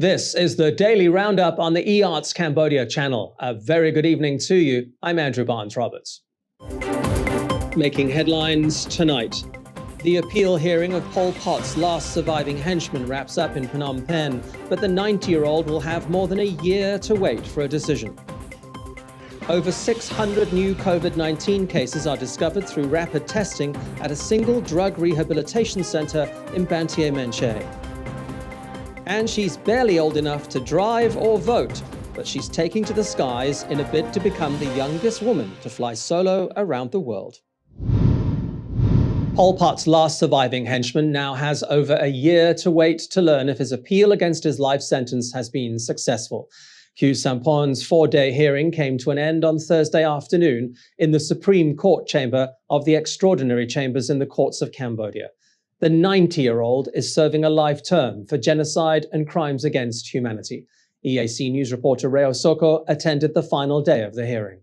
This is the Daily Roundup on the EAC Cambodia channel. A very good evening to you. I'm Andrew Barnes-Roberts. Making headlines tonight. The appeal hearing of Pol Pot's last surviving henchman wraps up in Phnom Penh, but the 90-year-old will have more than a year to wait for a decision. Over 600 new COVID-19 cases are discovered through rapid testing at a single drug rehabilitation center in Banteay Meanchey. And she's barely old enough to drive or vote, but she's taking to the skies in a bid to become the youngest woman to fly solo around the world. Pol Pot's last surviving henchman now has over a year to wait to learn if his appeal against his life sentence has been successful. Khieu Sampon's 4-day hearing came to an end on Thursday afternoon in the Supreme Court chamber of the Extraordinary Chambers in the Courts of Cambodia. The 90-year-old is serving a life term for genocide and crimes against humanity. EAC News reporter Reo Soko attended the final day of the hearing.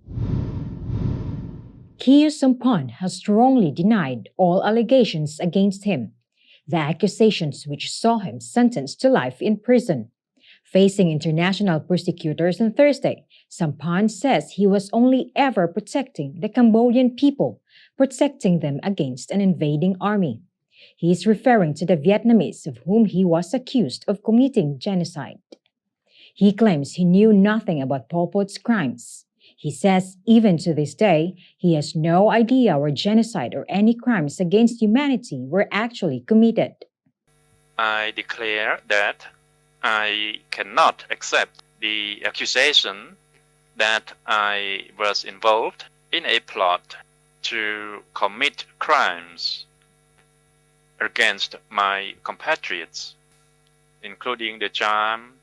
Khieu Sampon has strongly denied all allegations against him, the accusations which saw him sentenced to life in prison. Facing international prosecutors on Thursday, Sampon says he was only ever protecting the Cambodian people, protecting them against an invading army. He is referring to the Vietnamese of whom he was accused of committing genocide. He claims he knew nothing about Pol Pot's crimes. He says even to this day, he has no idea where genocide or any crimes against humanity were actually committed. I declare that I cannot accept the accusation that I was involved in a plot to commit crimes against my compatriots, including the Cham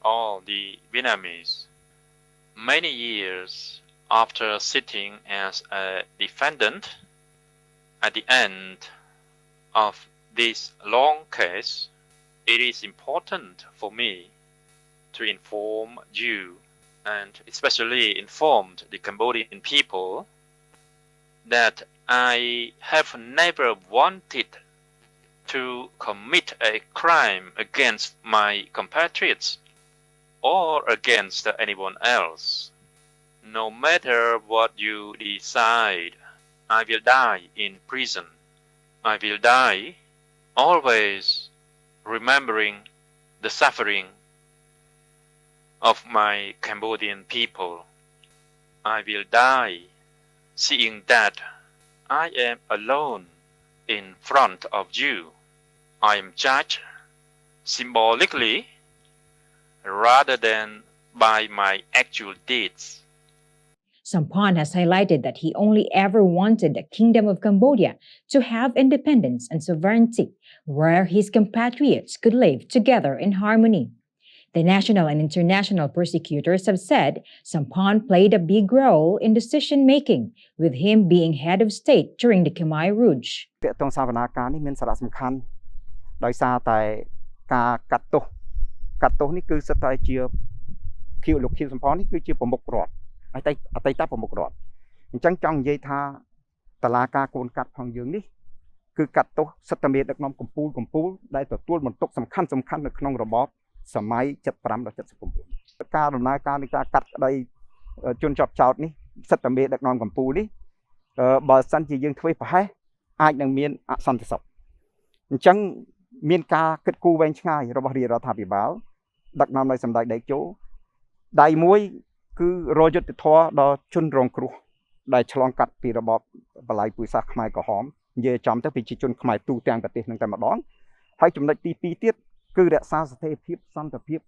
or the Vietnamese. Many years after sitting as a defendant, at the end of this long case, it is important for me to inform you, and especially inform the Cambodian people, that I have never wanted to commit a crime against my compatriots or against anyone else. No matter what you decide, I will die in prison. I will die always remembering the suffering of my Cambodian people. I will die seeing that I am alone in front of you. I am judged symbolically rather than by my actual deeds. Sampon has highlighted that he only ever wanted the Kingdom of Cambodia to have independence and sovereignty, where his compatriots could live together in harmony. The national and international prosecutors have said Sampon played a big role in decision-making, with him being head of state during the Khmer Rouge. ដោយសារតែការកាត់ទោសនេះគឺសិតតែជាលោកខៀវសំផននេះគឺជាប្រមុខរដ្ឋអតីតប្រមុខរដ្ឋអញ្ចឹងចង់និយាយថាតឡាការកូនកាត់ផងយើងនេះគឺកាត់ទោសសិទ្ធិមេដឹកនាំកម្ពុជាដែលទទួលបន្ទុកសំខាន់នៅក្នុងរបបសម័យ75ដល់79ការដំណើរការនៃការកាត់ក្តីជនជាប់ចោតនេះសិទ្ធិមេដឹកនាំកម្ពុជានេះបើសិនជាយើងធ្វើប្រហែសអាចនឹងមានអសន្តិសុខអញ្ចឹងមានការគិតគូរវែងឆ្ងាយរបស់រាជរដ្ឋាភិបាលដឹកនាំដោយសម្ដេចដេជោដៃមួយគឺរយុទ្ធធរដល់ជនរងគ្រោះដែលឆ្លងកាត់ពីរបបបល្ល័យពូជសាសន៍ខ្មែរក្រហមនិយាយចំទៅប្រជាជនខ្មែរទូទាំងប្រទេសនឹងតែម្ដងហើយចំណុចទី2ទៀតគឺរក្សាស្ថិរភាពសន្តិភាព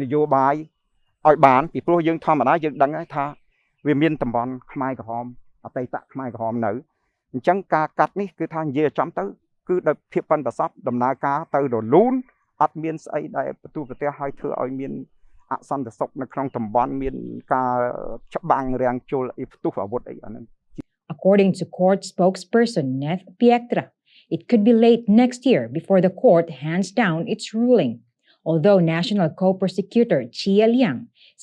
នយោបាយឲ្យបានពីព្រោះយើងធម្មតាយើងដឹងហើយថាវាមានតំបន់ខ្មែរក្រហមអតីតខ្មែរក្រហមនៅអញ្ចឹងការកាត់នេះគឺថានិយាយចំទៅគឺដោយភាពប៉ិនប្រសប់ដំណើរការទៅរលូនអត់មានស្អីដែលបន្ទូប្រទេសឲ្យធ្វើឲ្យមានអសន្តិសុខនៅក្នុងតំបន់មានការច្បាំងរាំងជលអីផ្ទុះអាវុធអីអាហ្នឹង According to court spokesperson Neth Piektra, it could be late next year before the court hands down its ruling, although National Co-Prosecutor Chia Liang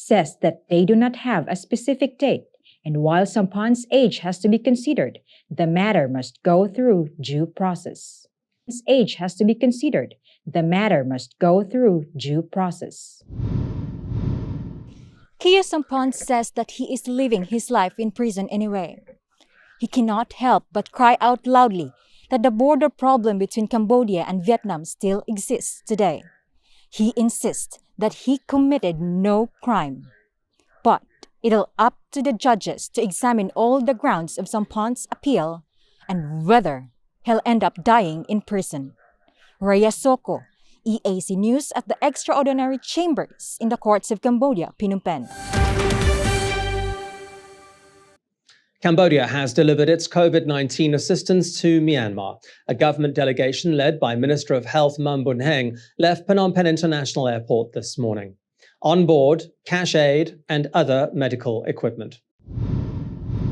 says that they do not have a specific date, and while Sampon's age has to be considered, the matter must go through due process. His age has to be considered, The matter must go through due process. Kia Sampon says that he is living his life in prison anyway. He cannot help but cry out loudly that the border problem between Cambodia and Vietnam still exists today. He insists that he committed no crime. But it'll up to the judges to examine all the grounds of Sampon's appeal and whether he'll end up dying in prison. Rhea Soko, EAC News at the Extraordinary Chambers in the Courts of Cambodia, Phnom Penh. Cambodia has delivered its COVID-19 assistance to Myanmar. A government delegation led by Minister of Health Mam Bun Heng left Phnom Penh International Airport this morning. On board, cash aid and other medical equipment.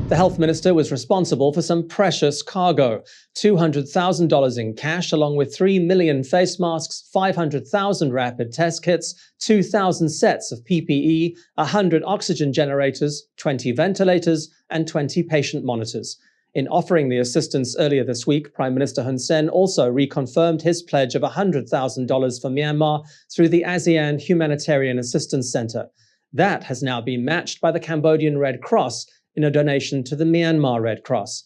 The health minister was responsible for some precious cargo, $200,000 in cash along with 3 million face masks, 500,000 rapid test kits, 2,000 sets of PPE, 100 oxygen generators, 20 ventilators, and 20 patient monitors. In offering the assistance earlier this week, Prime Minister Hun Sen also reconfirmed his pledge of $100,000 for Myanmar through the ASEAN Humanitarian Assistance Center. That has now been matched by the Cambodian Red Cross in a donation to the Myanmar Red Cross.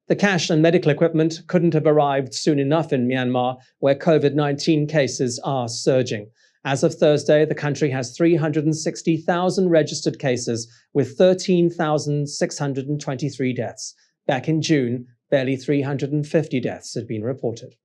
The cash and medical equipment couldn't have arrived soon enough in Myanmar, where COVID-19 cases are surging. As of Thursday, the country has 360,000 registered cases with 13,623 deaths. Back in June, barely 350 deaths had been reported.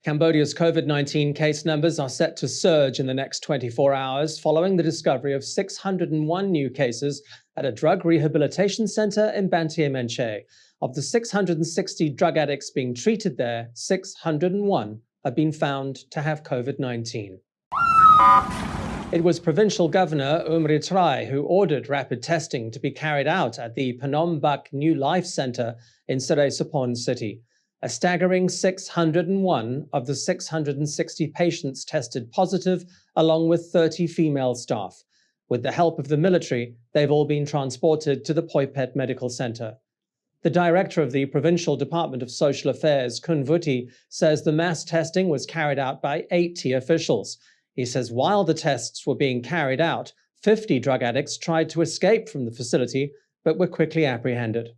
Cambodia's COVID-19 case numbers are set to surge in the next 24 hours following the discovery of 601 new cases at a drug rehabilitation center in Ban Thiem. Of the 660 drug addicts being treated there, 601 have been found to have COVID-19. It was Provincial Governor Umrit Rai who ordered rapid testing to be carried out at the Phnom Bak New Life Center in Serai Sapon City. A staggering 601 of the 660 patients tested positive, along with 30 female staff. With the help of the military, they've all been transported to the Poipet Medical Center. The director of the Provincial Department of Social Affairs, Kun Vuti, says the mass testing was carried out by 80 officials. He says while the tests were being carried out, 50 drug addicts tried to escape from the facility, but were quickly apprehended.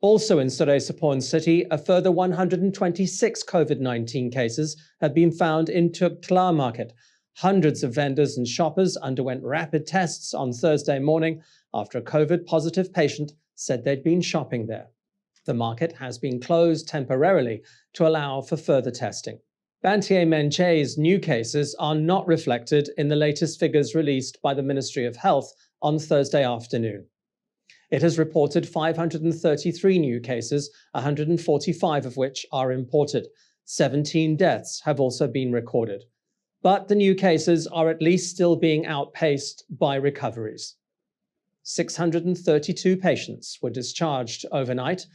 Also in Serai Sapon City, a further 126 COVID-19 cases have been found in Tuk Kla Market. Hundreds of vendors and shoppers underwent rapid tests on Thursday morning after a COVID-positive patient said they'd been shopping there. The market has been closed temporarily to allow for further testing. Ban Thiem new cases are not reflected in the latest figures released by the Ministry of Health on Thursday afternoon. It has reported 533 new cases, 145 of which are imported. 17 deaths have also been recorded. But the new cases are at least still being outpaced by recoveries. 632 patients were discharged overnight.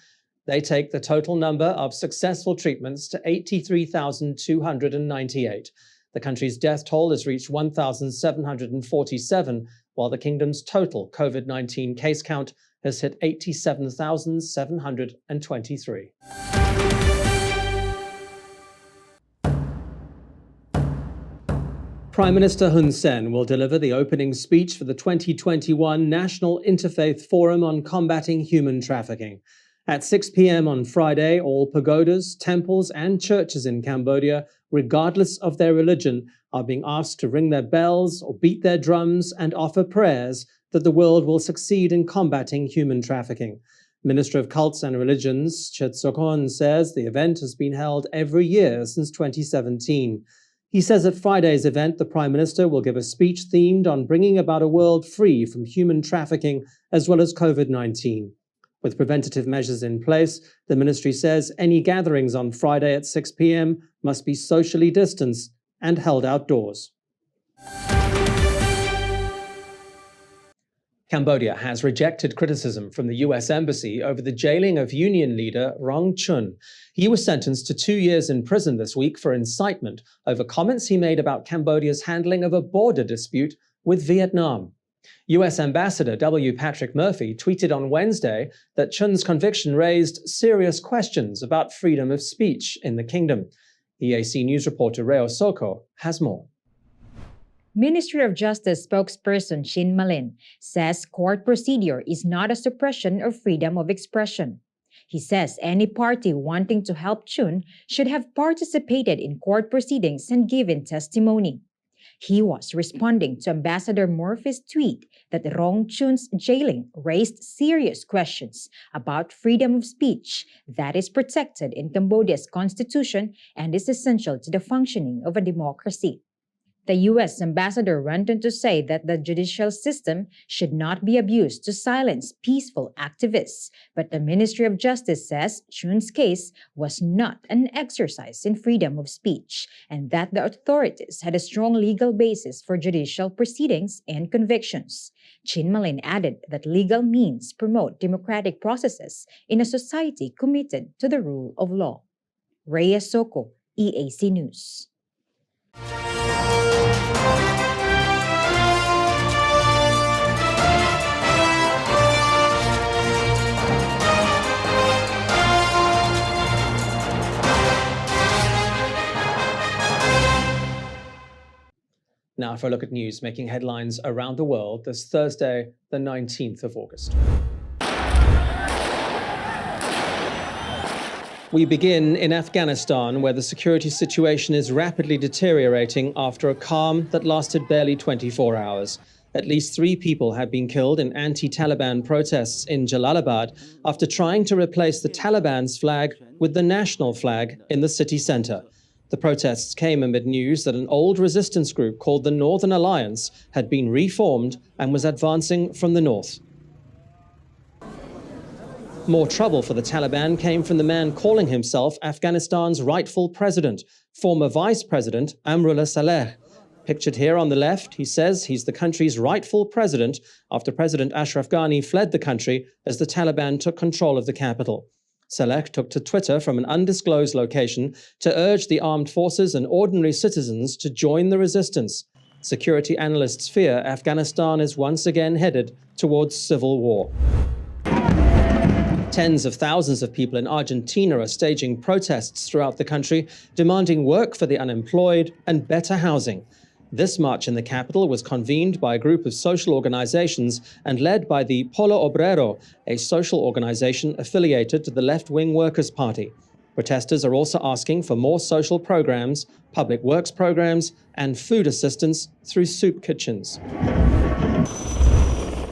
They take the total number of successful treatments to 83,298. The country's death toll has reached 1,747, while the kingdom's total COVID-19 case count has hit 87,723. Prime Minister Hun Sen will deliver the opening speech for the 2021 National Interfaith Forum on Combating Human Trafficking. At 6 p.m. on Friday, all pagodas, temples, and churches in Cambodia, regardless of their religion, are being asked to ring their bells or beat their drums and offer prayers that the world will succeed in combating human trafficking. Minister of Cults and Religions, Chet Sokon, says the event has been held every year since 2017. He says at Friday's event, the Prime Minister will give a speech themed on bringing about a world free from human trafficking as well as COVID-19. With preventative measures in place, the ministry says any gatherings on Friday at 6 p.m. must be socially distanced and held outdoors. Cambodia has rejected criticism from the US Embassy over the jailing of union leader Rong Chun. He was sentenced to 2 years in prison this week for incitement over comments he made about Cambodia's handling of a border dispute with Vietnam. US Ambassador W. Patrick Murphy tweeted on Wednesday that Chun's conviction raised serious questions about freedom of speech in the kingdom. EAC News reporter Reo Soko has more. Ministry of Justice spokesperson Chin Malin says court procedure is not a suppression of freedom of expression. He says any party wanting to help Chun should have participated in court proceedings and given testimony. He was responding to Ambassador Murphy's tweet that Rong Chun's jailing raised serious questions about freedom of speech that is protected in Cambodia's constitution and is essential to the functioning of a democracy. The U.S. ambassador went on to say that the judicial system should not be abused to silence peaceful activists, but the Ministry of Justice says Chun's case was not an exercise in freedom of speech and that the authorities had a strong legal basis for judicial proceedings and convictions. Chin Malin added that legal means promote democratic processes in a society committed to the rule of law. Rhea Soko, EAC News. Now for a look at news making headlines around the world this Thursday, the 19th of August. We begin in Afghanistan, where the security situation is rapidly deteriorating after a calm that lasted barely 24 hours. At least 3 people have been killed in anti-Taliban protests in Jalalabad after trying to replace the Taliban's flag with the national flag in the city center. The protests came amid news that an old resistance group called the Northern Alliance had been reformed and was advancing from the north. More trouble for the Taliban came from the man calling himself Afghanistan's rightful president, former Vice President Amrullah Saleh. Pictured here on the left, he says he's the country's rightful president after President Ashraf Ghani fled the country as the Taliban took control of the capital. Saleh took to Twitter from an undisclosed location to urge the armed forces and ordinary citizens to join the resistance. Security analysts fear Afghanistan is once again headed towards civil war. Tens of thousands of people in Argentina are staging protests throughout the country, demanding work for the unemployed and better housing. This march in the capital was convened by a group of social organizations and led by the Polo Obrero, a social organization affiliated to the left-wing Workers' Party. Protesters are also asking for more social programs, public works programs, and food assistance through soup kitchens.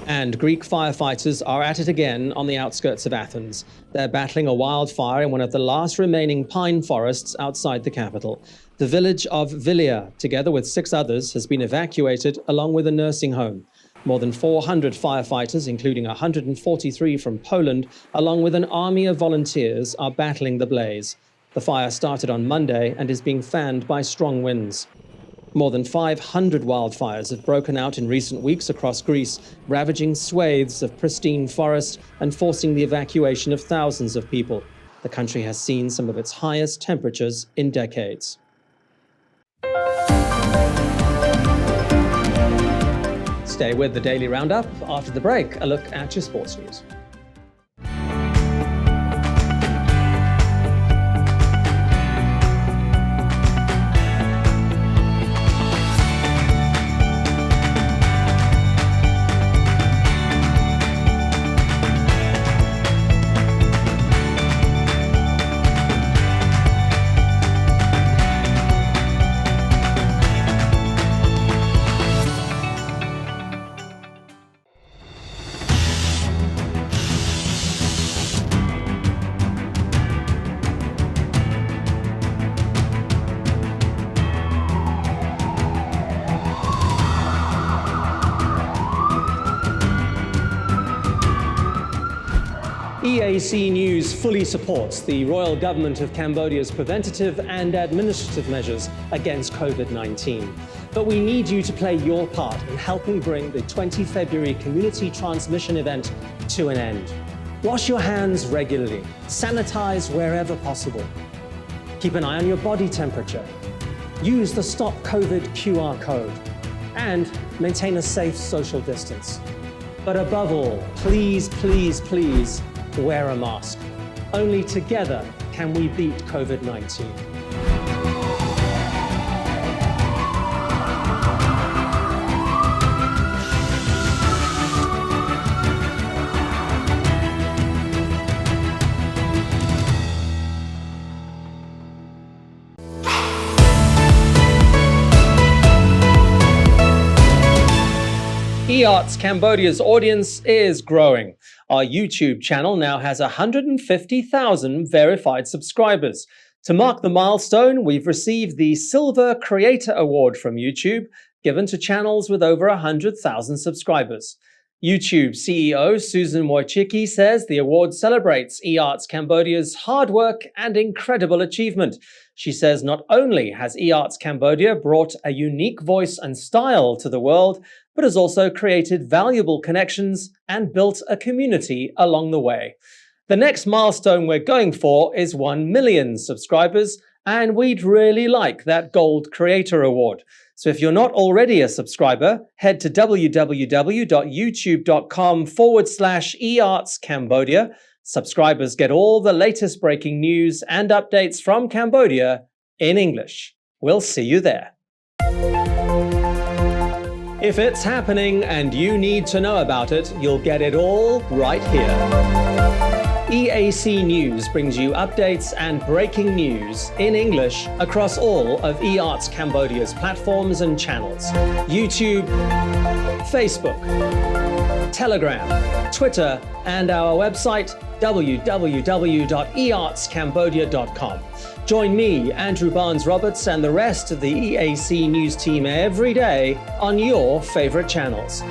And Greek firefighters are at it again on the outskirts of Athens. They're battling a wildfire in one of the last remaining pine forests outside the capital. The village of Vilia, together with 6 others, has been evacuated along with a nursing home. More than 400 firefighters, including 143 from Poland, along with an army of volunteers, are battling the blaze. The fire started on Monday and is being fanned by strong winds. More than 500 wildfires have broken out in recent weeks across Greece, ravaging swathes of pristine forest and forcing the evacuation of thousands of people. The country has seen some of its highest temperatures in decades. Stay with the Daily Roundup. After the break, a look at your sports news. EAC News fully supports the Royal Government of Cambodia's preventative and administrative measures against COVID-19. But we need you to play your part in helping bring the 20 February community transmission event to an end. Wash your hands regularly, sanitize wherever possible. Keep an eye on your body temperature. Use the Stop COVID QR code. and maintain a safe social distance. But above all, please, please, please wear a mask. Only together can we beat COVID-19. EARTS Cambodia's audience is growing. Our YouTube channel now has 150,000 verified subscribers. To mark the milestone, we've received the Silver Creator Award from YouTube, given to channels with over 100,000 subscribers. YouTube CEO Susan Wojcicki says the award celebrates EARTS Cambodia's hard work and incredible achievement. She says not only has EARTS Cambodia brought a unique voice and style to the world, but has also created valuable connections and built a community along the way. The next milestone we're going for is 1 million subscribers, and we'd really like that Gold Creator Award. So if you're not already a subscriber, head to www.youtube.com/EARTS Cambodia. Subscribers get all the latest breaking news and updates from Cambodia in English. We'll see you there. If it's happening and you need to know about it, you'll get it all right here. EAC News brings you updates and breaking news in English across all of EARTS Cambodia's platforms and channels: YouTube, Facebook, Telegram, Twitter, and our website www.eartscambodia.com. Join me, Andrew Barnes-Roberts, and the rest of the EAC News team every day on your favorite channels.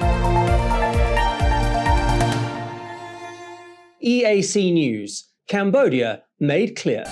EAC News, Cambodia made clear.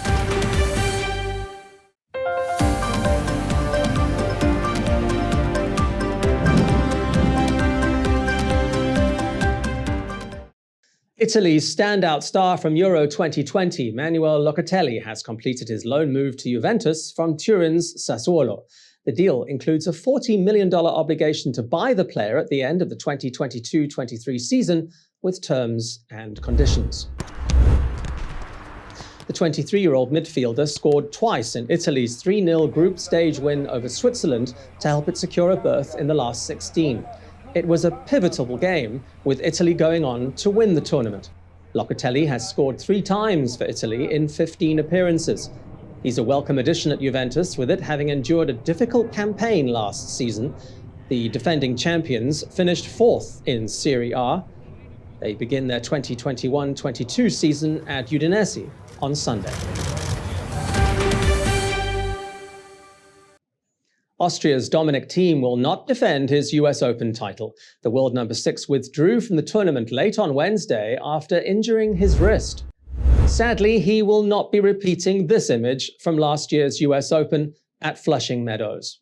Italy's standout star from Euro 2020, Manuel Locatelli, has completed his loan move to Juventus from Turin's Sassuolo. The deal includes a $40 million obligation to buy the player at the end of the 2022-23 season, with terms and conditions. The 23-year-old midfielder scored twice in Italy's 3-0 group stage win over Switzerland to help it secure a berth in the last 16. It was a pivotal game, with Italy going on to win the tournament. Locatelli has scored 3 times for Italy in 15 appearances. He's a welcome addition at Juventus, with it having endured a difficult campaign last season. The defending champions finished 4th in Serie A. They begin their 2021-22 season at Udinese on Sunday. Austria's Dominic Thiem will not defend his US Open title. The world number 6 withdrew from the tournament late on Wednesday after injuring his wrist. Sadly, he will not be repeating this image from last year's US Open at Flushing Meadows.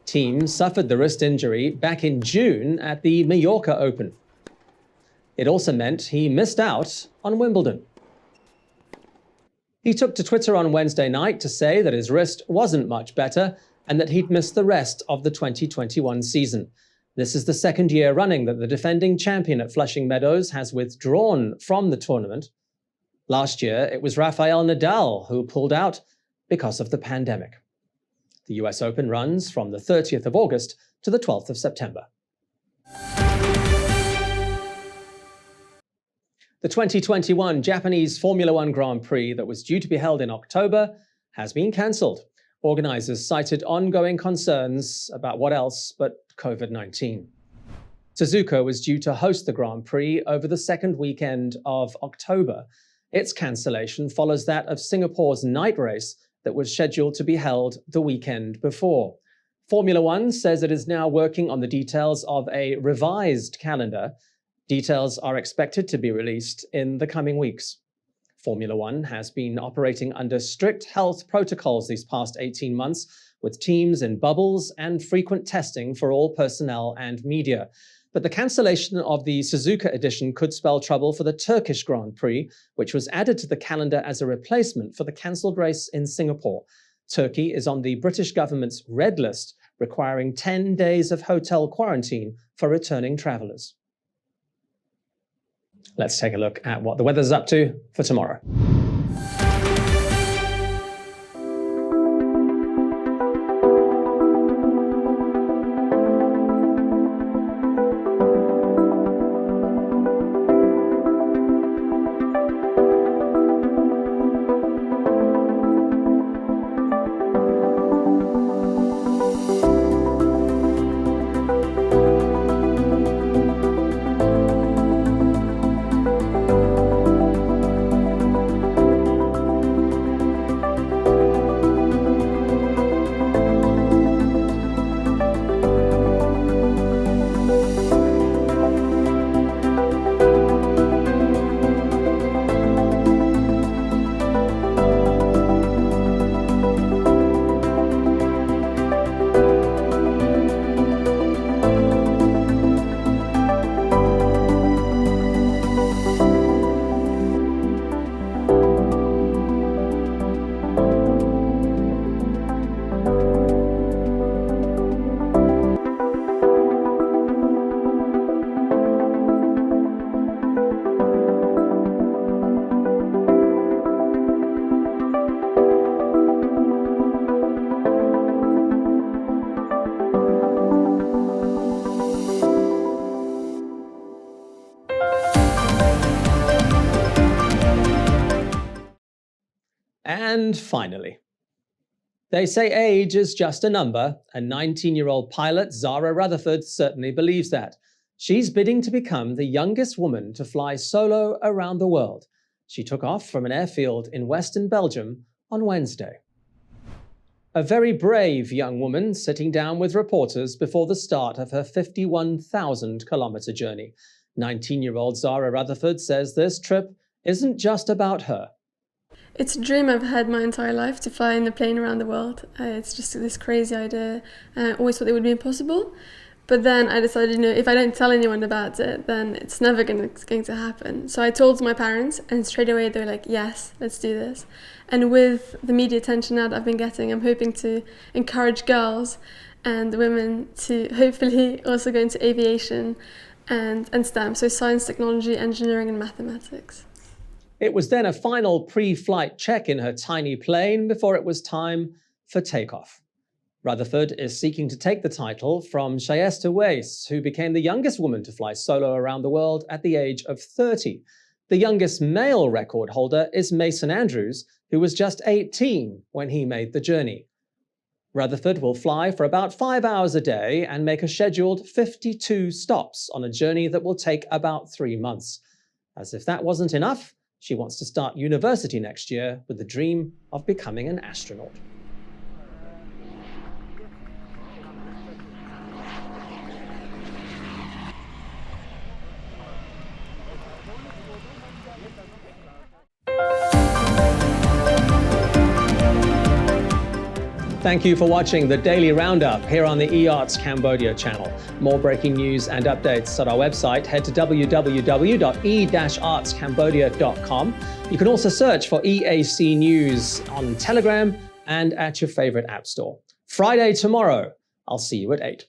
Thiem suffered the wrist injury back in June at the Mallorca Open. It also meant he missed out on Wimbledon. He took to Twitter on Wednesday night to say that his wrist wasn't much better and that he'd missed the rest of the 2021 season. This is the second year running that the defending champion at Flushing Meadows has withdrawn from the tournament. Last year, it was Rafael Nadal who pulled out because of the pandemic. The US Open runs from the 30th of August to the 12th of September. The 2021 Japanese Formula One Grand Prix that was due to be held in October has been cancelled. Organisers cited ongoing concerns about what else but COVID-19. Suzuka was due to host the Grand Prix over the second weekend of October. Its cancellation follows that of Singapore's night race that was scheduled to be held the weekend before. Formula One says it is now working on the details of a revised calendar. Details are expected to be released in the coming weeks. Formula One has been operating under strict health protocols these past 18 months, with teams in bubbles and frequent testing for all personnel and media. But the cancellation of the Suzuka edition could spell trouble for the Turkish Grand Prix, which was added to the calendar as a replacement for the cancelled race in Singapore. Turkey is on the British government's red list requiring 10 days of hotel quarantine for returning travelers. Let's take a look at what the weather's up to for tomorrow. And finally, they say age is just a number, and 19-year-old pilot Zara Rutherford certainly believes that. She's bidding to become the youngest woman to fly solo around the world. She took off from an airfield in western Belgium on Wednesday. A very brave young woman sitting down with reporters before the start of her 51,000-kilometer journey. 19-year-old Zara Rutherford says this trip isn't just about her. It's a dream I've had my entire life, to fly in a plane around the world. It's just this crazy idea. I always thought it would be impossible. But then I decided, if I don't tell anyone about it, then it's never going to happen. So I told my parents, and straight away they were like, yes, let's do this. And with the media attention now that I've been getting, I'm hoping to encourage girls and women to hopefully also go into aviation and STEM, so science, technology, engineering and mathematics. It was then a final pre-flight check in her tiny plane before it was time for takeoff. Rutherford is seeking to take the title from Shayesta Weiss, who became the youngest woman to fly solo around the world at the age of 30. The youngest male record holder is Mason Andrews, who was just 18 when he made the journey. Rutherford will fly for about 5 hours a day and make a scheduled 52 stops on a journey that will take about 3 months. As if that wasn't enough, she wants to start university next year with the dream of becoming an astronaut. Thank you for watching the Daily Roundup here on the EAC Cambodia channel. More breaking news and updates at our website. Head to www.e-artscambodia.com. You can also search for EAC News on Telegram and at your favorite app store. Friday tomorrow. I'll see you at 8.